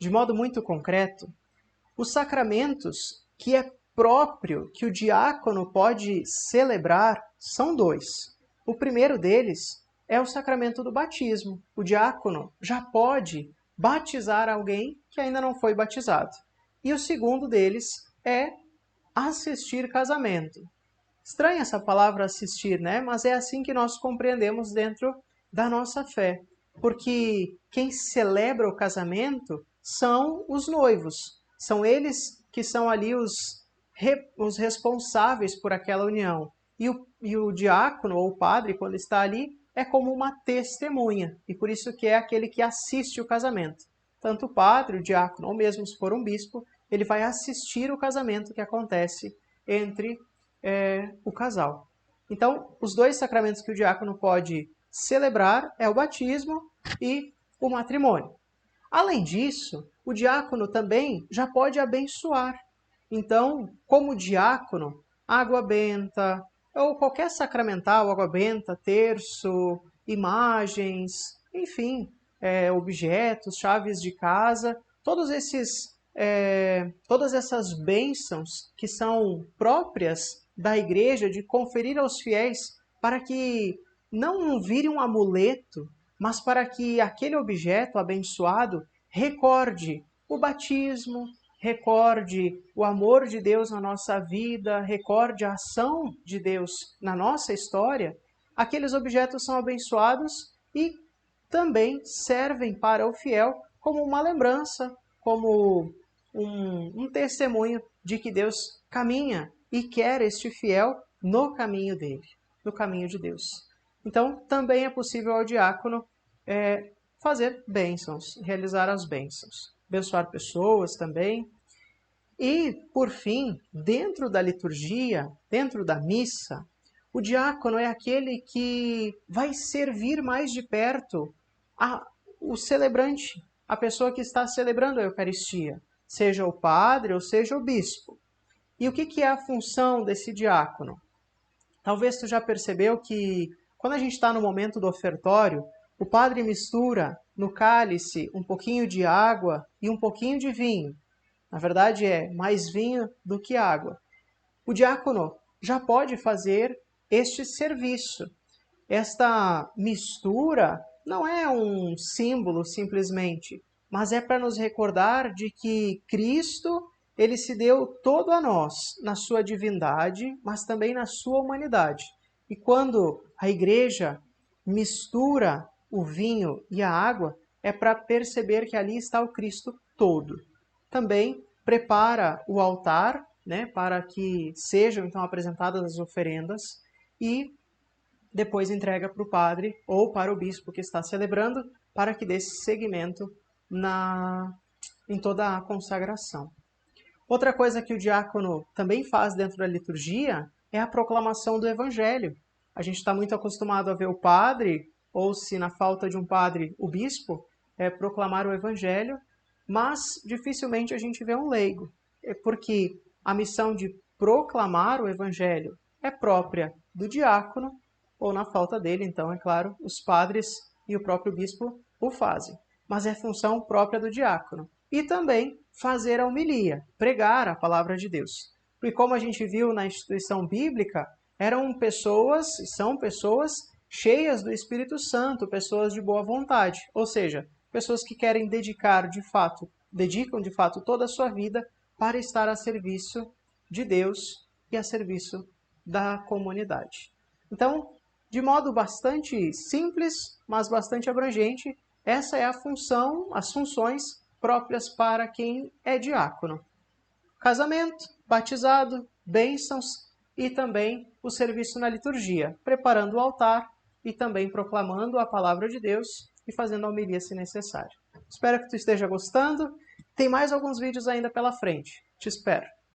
de modo muito concreto, os sacramentos que é próprio que o diácono pode celebrar são dois. O primeiro deles é o sacramento do batismo. O diácono já pode batizar alguém que ainda não foi batizado. E o segundo deles é assistir casamento. Estranha essa palavra assistir, né? Mas é assim que nós compreendemos dentro da nossa fé. Porque quem celebra o casamento são os noivos. São eles que são ali os responsáveis por aquela união. E o diácono ou o padre, quando está ali, é como uma testemunha. E por isso que é aquele que assiste o casamento. Tanto o padre, o diácono, ou mesmo se for um bispo, ele vai assistir o casamento que acontece entre o casal. Então, os dois sacramentos que o diácono pode celebrar é o batismo e o matrimônio. Além disso, o diácono também já pode abençoar. Então, como diácono, água benta, ou qualquer sacramental, água benta, terço, imagens, enfim, objetos, chaves de casa, todas essas bênçãos que são próprias da igreja de conferir aos fiéis para que não vire um amuleto, mas para que aquele objeto abençoado recorde o batismo, recorde o amor de Deus na nossa vida, recorde a ação de Deus na nossa história, aqueles objetos são abençoados e também servem para o fiel como uma lembrança, como um testemunho de que Deus caminha e quer este fiel no caminho dele, no caminho de Deus. Então, também é possível ao diácono fazer bênçãos, realizar as bênçãos, abençoar pessoas também. E, por fim, dentro da liturgia, dentro da missa, o diácono é aquele que vai servir mais de perto o celebrante, a pessoa que está celebrando a Eucaristia, seja o padre ou seja o bispo. E o que é a função desse diácono? Talvez tu já percebeu que quando a gente está no momento do ofertório, o padre mistura no cálice um pouquinho de água e um pouquinho de vinho. Na verdade é mais vinho do que água. O diácono já pode fazer este serviço. Esta mistura não é um símbolo simplesmente, mas é para nos recordar de que Cristo, ele se deu todo a nós, na sua divindade, mas também na sua humanidade. E quando a igreja mistura o vinho e a água, é para perceber que ali está o Cristo todo. Também prepara o altar, né, para que sejam então apresentadas as oferendas e depois entrega para o padre ou para o bispo que está celebrando, para que dê seguimento em toda a consagração. Outra coisa que o diácono também faz dentro da liturgia é a proclamação do evangelho. A gente está muito acostumado a ver o padre, ou se na falta de um padre, o bispo, proclamar o evangelho, mas dificilmente a gente vê um leigo, porque a missão de proclamar o evangelho é própria do diácono, ou na falta dele, então, é claro, os padres e o próprio bispo o fazem. Mas é função própria do diácono. E também fazer a homilia, pregar a palavra de Deus. Porque como a gente viu na instituição bíblica, eram pessoas, e são pessoas cheias do Espírito Santo, pessoas de boa vontade. Ou seja, pessoas que querem dedicam de fato toda a sua vida para estar a serviço de Deus e a serviço da comunidade. Então, de modo bastante simples, mas bastante abrangente, essa é a função, as funções próprias para quem é diácono. Casamento, batizado, bênçãos e também o serviço na liturgia, preparando o altar e também proclamando a palavra de Deus e fazendo a homilia se necessário. Espero que tu esteja gostando. Tem mais alguns vídeos ainda pela frente. Te espero.